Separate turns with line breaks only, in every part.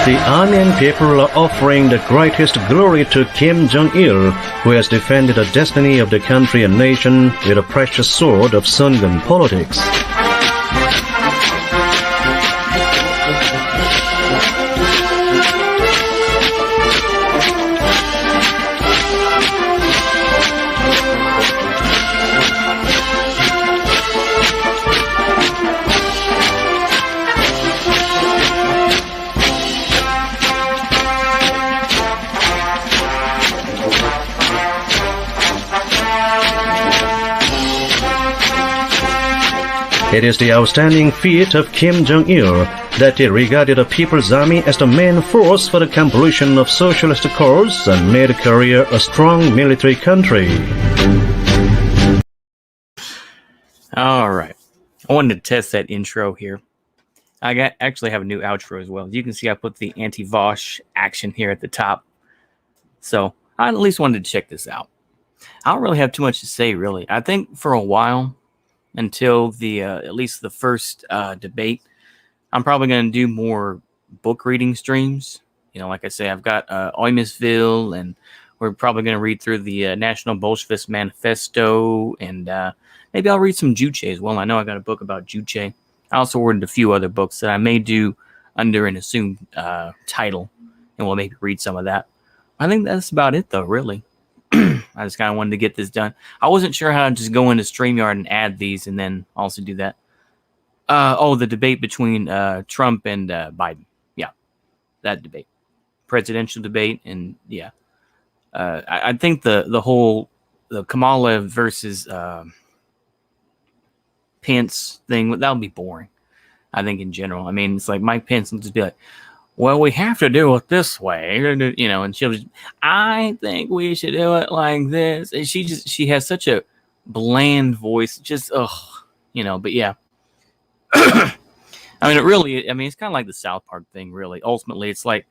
The Armenian people are offering the greatest glory to Kim Jong-il, who has defended the destiny of the country and nation with a precious sword of Sungun politics. It is the outstanding feat of Kim Jong-il that he regarded the People's Army as the main force for the completion of socialist cause and made Korea a strong military country.
All right. I wanted to test that intro here. I actually have a new outro as well. As you can see, I put the anti-Vosh action here at the top. So I at least wanted to check this out. I don't really have too much to say, really. I think for a while, until the at least the first debate, I'm probably going to do more book reading streams. You know, like I say, I've got Oymisville, and we're probably going to read through the National Bolshevist Manifesto, and maybe I'll read some Juche as well. I know I got a book about Juche. I also ordered a few other books that I may do under an assumed title, and we'll maybe read some of that. I think that's about it, though, really. I just kind of wanted to get this done. I wasn't sure how to just go into StreamYard and add these and then also do that. The debate between Trump and Biden. Yeah, that debate. Presidential debate. And yeah, I think the whole Kamala versus Pence thing, that would be boring, I think, in general. I mean, it's like Mike Pence will just be like, well, we have to do it this way, you know, and she'll just, I think we should do it like this. And she has such a bland voice, just, you know, but yeah. I mean, it's kind of like the South Park thing, really. Ultimately, it's like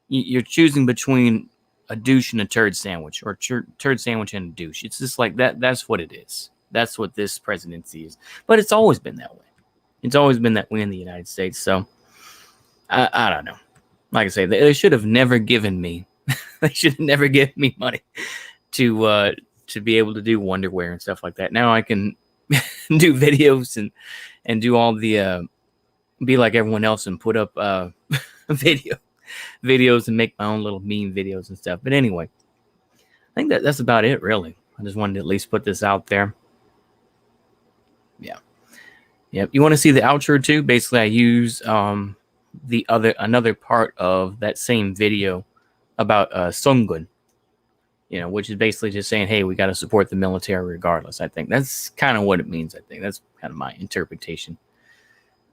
you're choosing between a douche and a turd sandwich, or turd sandwich and a douche. It's just like that. That's what it is. That's what this presidency is. But it's always been that way. It's always been that way in the United States. So, I don't know. Like I say, they should have never given me. They should have never given me money to be able to do Wonderwear and stuff like that. Now I can do videos and do all the be like everyone else and put up videos and make my own little meme videos and stuff. But anyway, I think that's about it, really. I just wanted to at least put this out there. Yeah. Yep. You want to see the outro too? Basically, I use another part of that same video about Sungun, you know, which is basically just saying, hey, we got to support the military regardless. I think that's kind of what it means. I think that's kind of my interpretation.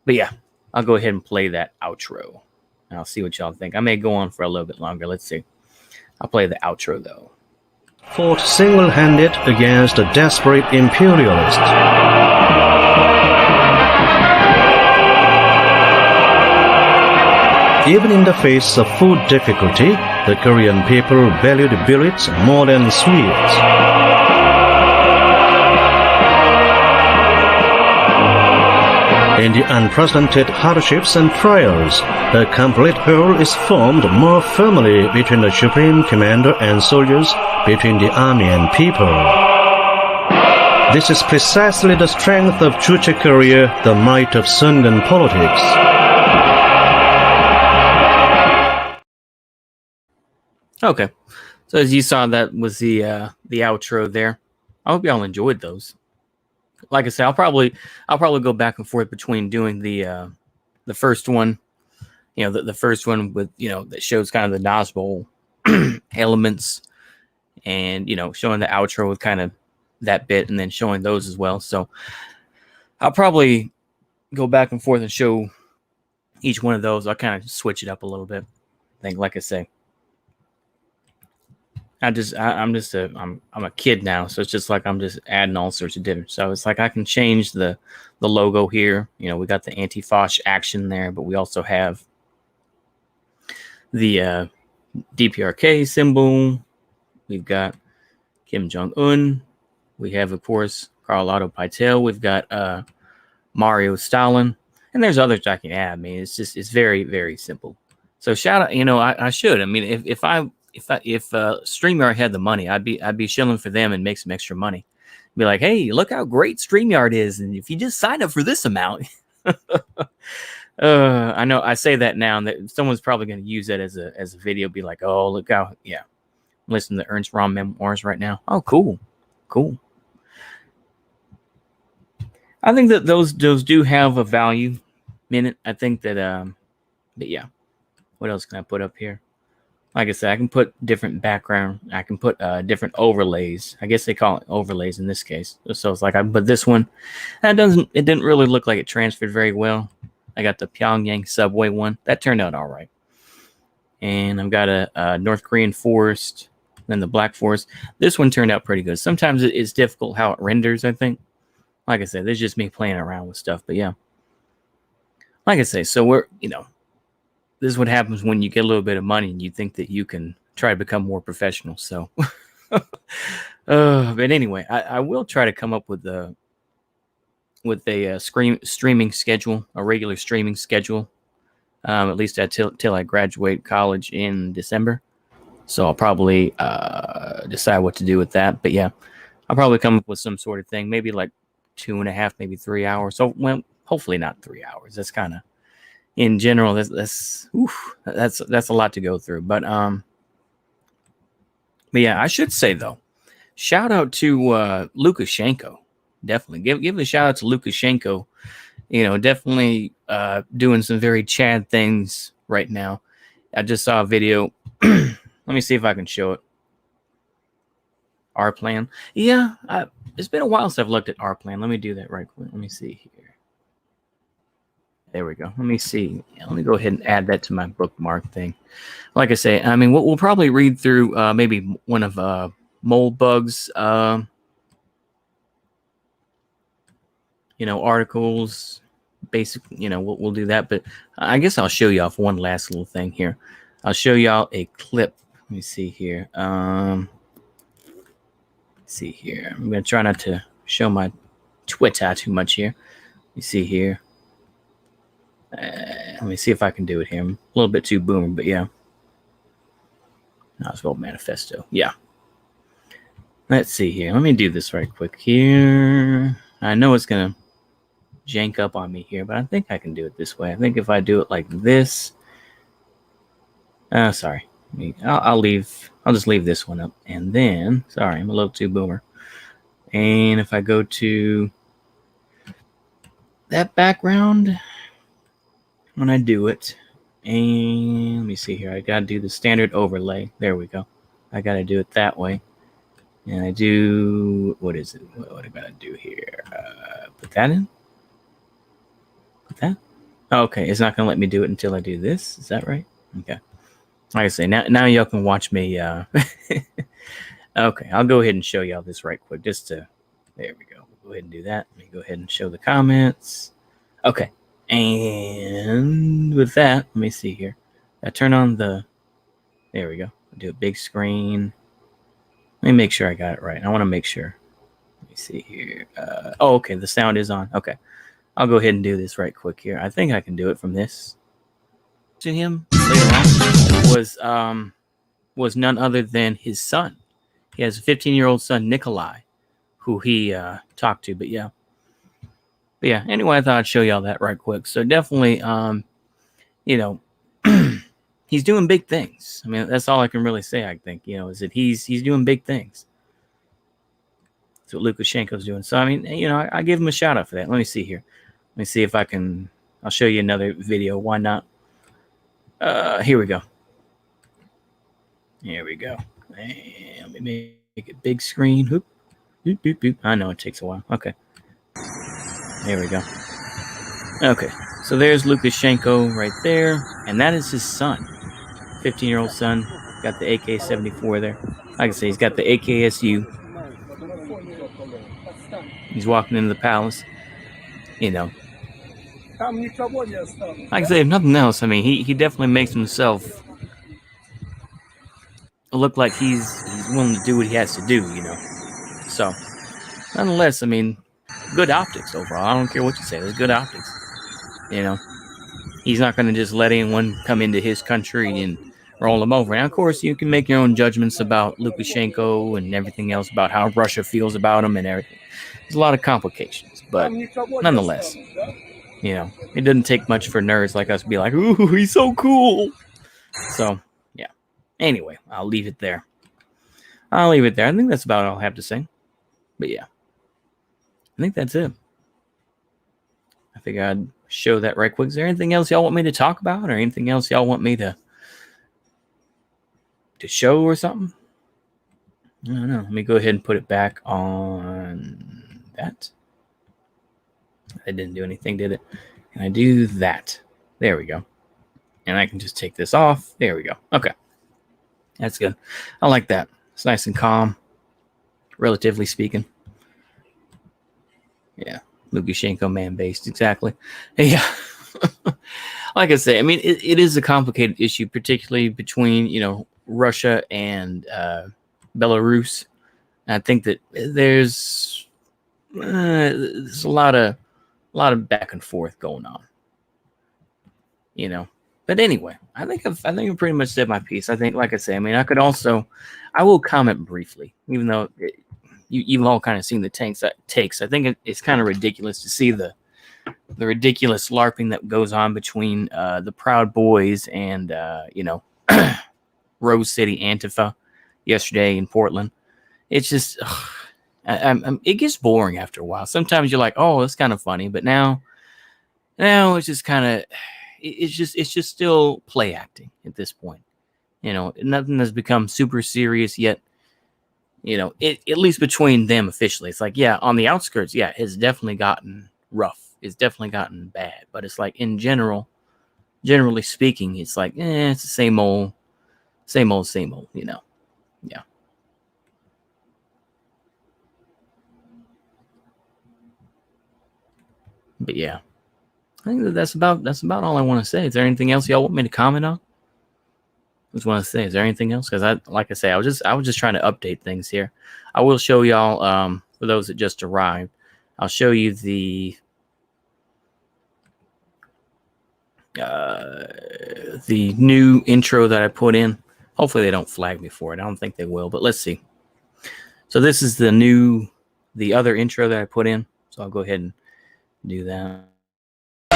But yeah, I'll go ahead and play that outro, and I'll see what y'all think. I may go on for a little bit longer. Let's see. I'll play the outro though.
Fought single-handed against a desperate imperialist. Even in the face of food difficulty, the Korean people valued billet more than sweets. In the unprecedented hardships and trials, a complete whole is formed more firmly between the supreme commander and soldiers, between the army and people. This is precisely the strength of Juche Korea, the might of Sungun politics.
Okay, so as you saw, that was the outro there. I hope y'all enjoyed those. Like I said, I'll probably go back and forth between doing the first one, you know, the first one with, you know, that shows kind of the Nazbol elements, and, you know, showing the outro with kind of that bit, and then showing those as well. So I'll probably go back and forth and show each one of those. I'll kind of switch it up a little bit. I think, like I say, I'm a kid now, so it's just like I'm just adding all sorts of different. So it's like I can change the logo here. You know, we got the anti-Foch action there, but we also have the DPRK symbol. We've got Kim Jong-un. We have, of course, Karl Otto Pytel. We've got Mario Stalin, and there's others I can add. I mean, it's very, very simple. So shout out, I should. I mean, if StreamYard had the money, I'd be shilling for them and make some extra money. Be like, hey, look how great StreamYard is, and if you just sign up for this amount, I know I say that now, and that someone's probably going to use that as a video. Be like, oh, look how, yeah, I'm listening to Ernst Rom memoirs right now. Oh, cool. I think that those do have a value in it. I think that but yeah. What else can I put up here? Like I said, I can put different background. I can put different overlays. I guess they call it overlays in this case. So it's like I put this one. It didn't really look like it transferred very well. I got the Pyongyang subway one. That turned out all right. And I've got a North Korean forest, then the Black Forest. This one turned out pretty good. Sometimes it's difficult how it renders, I think. Like I said, this is just me playing around with stuff. But yeah. Like I say, so we're, this is what happens when you get a little bit of money and you think that you can try to become more professional. So, but anyway, I will try to come up with a streaming schedule, a regular streaming schedule, at least till I graduate college in December. So I'll probably decide what to do with that. But yeah, I'll probably come up with some sort of thing, maybe like 2.5, maybe 3 hours. So hopefully not 3 hours. That's kind of, in general, that's a lot to go through. But yeah, I should say though, shout out to Lukashenko. Definitely give a shout out to Lukashenko. Definitely doing some very Chad things right now. I just saw a video. Let me see if I can show it. Our plan. Yeah, it's been a while since I've looked at our plan. Let me do that right quick. Let me see here. There we go. Let me see. Let me go ahead and add that to my bookmark thing. Like I say, I mean, we'll probably read through maybe one of Moldbug's, articles. Basic, we'll do that. But I guess I'll show you off one last little thing here. I'll show y'all a clip. Let me see here. Let's see here. I'm gonna try not to show my Twitter too much here. You see here. Let me see if I can do it here. I'm a little bit too boomer, but yeah. Oswald Manifesto. Yeah. Let's see here. Let me do this right quick here. I know it's going to jank up on me here, but I think I can do it this way. I think if I do it like this. Sorry. I'll just leave this one up. And then, sorry, I'm a little too boomer. And if I go to that background, when I do it, and let me see here, I gotta do the standard overlay. There we go. I gotta do it that way. And I do, what is it? What I gotta do here? Put that in? Put that? Okay, it's not gonna let me do it until I do this. Is that right? Okay. Like I say, now y'all can watch me. Okay, I'll go ahead and show y'all this right quick. There we go. We'll go ahead and do that. Let me go ahead and show the comments. Okay. And with that, let me see here. I turn on there we go. I'll do a big screen. Let me make sure I got it right. I want to make sure. Let me see here. Okay. The sound is on. Okay. I'll go ahead and do this right quick here. I think I can do it from this. To him later on was none other than his son. He has a 15-year-old son, Nikolai, who he talked to. But yeah. Anyway, I thought I'd show y'all that right quick. So definitely, he's doing big things. I mean, that's all I can really say, I think, is that he's doing big things. That's what Lukashenko's doing. So, I mean, I give him a shout out for that. Let me see here. Let me see if I'll show you another video. Why not? Here we go. Here we go. And let me make it big screen. Boop, boop, boop, boop. I know it takes a while. Okay. There we go. Okay, so there's Lukashenko right there, and that is his son, 15-year-old son. Got the AK-74 there. Like I say, he's got the AKSU. He's walking into the palace. Like I say, if nothing else, I mean, he definitely makes himself look like he's willing to do what he has to do, So, nonetheless, I mean, good optics overall. I don't care what you say. There's good optics. He's not going to just let anyone come into his country and roll him over. Now, of course, you can make your own judgments about Lukashenko and everything else, about how Russia feels about him and everything. There's a lot of complications, but nonetheless, it doesn't take much for nerds like us to be like, ooh, he's so cool. So, yeah. Anyway, I'll leave it there. I think that's about all I have to say. But yeah, I think that's it. I figured I'd show that right quick. Is there anything else y'all want me to talk about, or anything else y'all want me to show or something? I don't know. Let me go ahead and put it back on that. It didn't do anything, did it? Can I do that? There we go. And I can just take this off. There we go. Okay. That's good. I like that. It's nice and calm, relatively speaking. Yeah. Lukashenko man-based, exactly. Yeah. Like I say, I mean, it is a complicated issue, particularly between, Russia and Belarus. And I think that there's a lot of back and forth going on. But anyway, I think I've pretty much said my piece. I think, like I say, I mean, I will comment briefly, even though you've all kind of seen the takes. I think it's kind of ridiculous to see the ridiculous LARPing that goes on between the Proud Boys and Rose City Antifa yesterday in Portland. It's just it gets boring after a while. Sometimes you're like, oh, it's kind of funny, but now it's just kind of it's just still play acting at this point. Nothing has become super serious yet. At least between them officially, it's like, yeah, on the outskirts, yeah, it's definitely gotten rough. It's definitely gotten bad. But it's like, in generally speaking, it's like, it's the same old, Yeah. But yeah, I think that's about all I want to say. Is there anything else y'all want me to comment on? I just want to say, is there anything else? Because like I say, I was just trying to update things here. I will show y'all, for those that just arrived, I'll show you the new intro that I put in. Hopefully they don't flag me for it. I don't think they will, but let's see. So this is the other intro that I put in. So I'll go ahead and do that.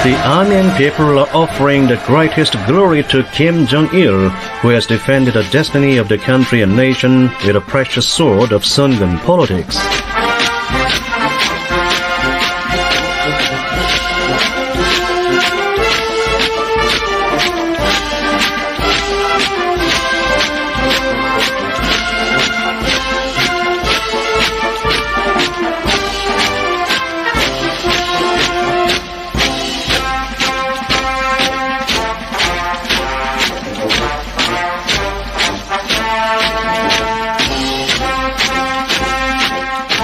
The Armenian people are offering the greatest glory to Kim Jong-il, who has defended the destiny of the country and nation with a precious sword of Sungun politics.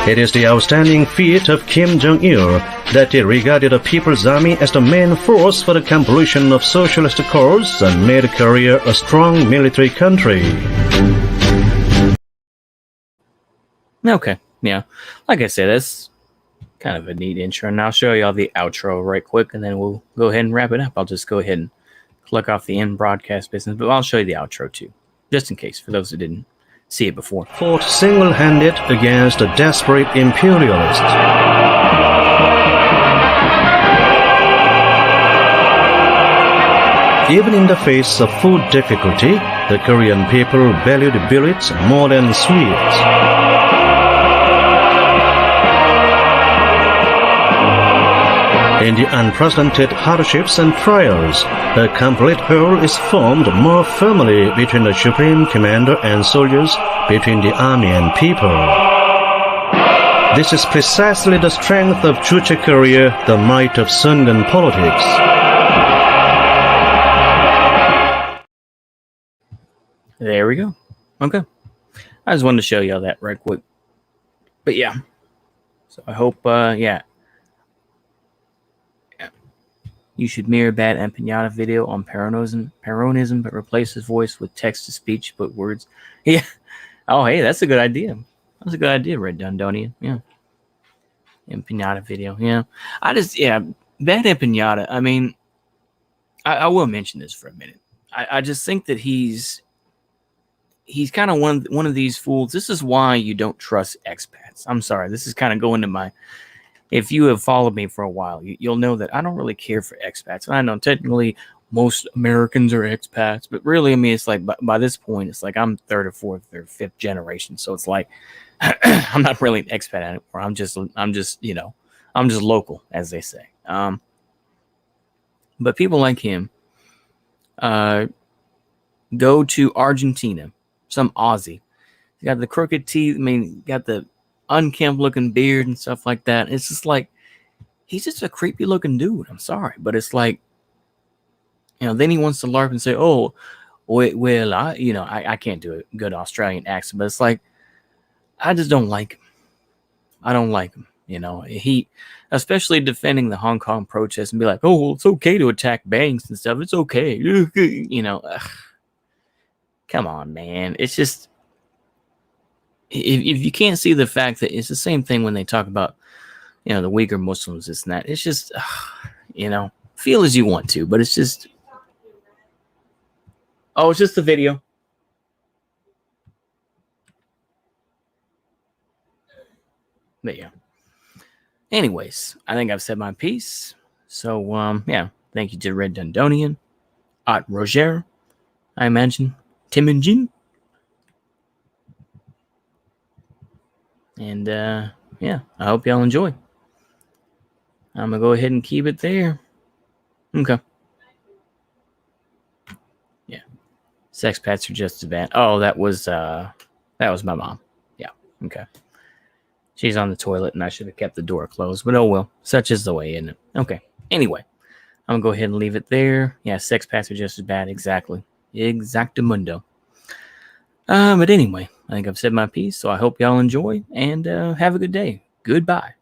It is the outstanding feat of Kim Jong-il that he regarded the People's Army as the main force for the completion of socialist cause and made Korea a strong military country.
Okay, yeah. Like I said, that's kind of a neat intro. And I'll show you all the outro right quick, and then we'll go ahead and wrap it up. I'll just go ahead and click off the end broadcast business, but I'll show you the outro too, just in case, for those that didn't see it before.
Fought single-handed against the desperate imperialists. Even in the face of food difficulty, the Korean people valued billets more than sweets. In the unprecedented hardships and trials, a complete whole is formed more firmly between the Supreme Commander and soldiers, between the army and people. This is precisely the strength of Juche Korea, the might of Sungun politics.
There we go. Okay. I just wanted to show y'all that right quick. But yeah. So I hope, you should mirror bad empanada video on Peronism, but replace his voice with text-to-speech, but words. Yeah. Oh, hey, that's a good idea. That's a good idea, Red Dundonian. Yeah. Empanada video. Yeah. Bad empanada. I mean, I will mention this for a minute. I just think that he's kind of one of these fools. This is why you don't trust expats. I'm sorry. This is kind of going to my. If you have followed me for a while, you'll know that I don't really care for expats. And I know technically most Americans are expats, but really, I mean, it's like by this point, it's like I'm third or fourth or fifth generation. So it's like I'm not really an expat anymore. I'm just I'm just local, as they say. But people like him go to Argentina, some Aussie. He got the crooked teeth. I mean, got the unkempt looking beard and stuff like that. It's just like he's just a creepy looking dude. I'm sorry, but it's like, then he wants to LARP and say, "Oh, well, I can't do a good Australian accent," but it's like I just don't like him. I don't like him. He, especially defending the Hong Kong protests and be like, "Oh, well, it's okay to attack banks and stuff. It's okay." Come on, man. It's just if you can't see the fact that it's the same thing when they talk about, the Uyghur Muslims, this and that. It's just, feel as you want to, but it's just. Oh, it's just the video. But yeah. Anyways, I think I've said my piece. So, thank you to Red Dundonian, Art Roger, I imagine, Tim and Jin. And, I hope y'all enjoy. I'm going to go ahead and keep it there. Okay. Yeah. Sex pets are just as bad. Oh, that was my mom. Yeah. Okay. She's on the toilet, and I should have kept the door closed. But oh well, such is the way, isn't it? Okay. Anyway, I'm gonna go ahead and leave it there. Yeah, sex pets are just as bad. Exactly. Exactamundo. But anyway, I think I've said my piece, so I hope y'all enjoy and have a good day. Goodbye.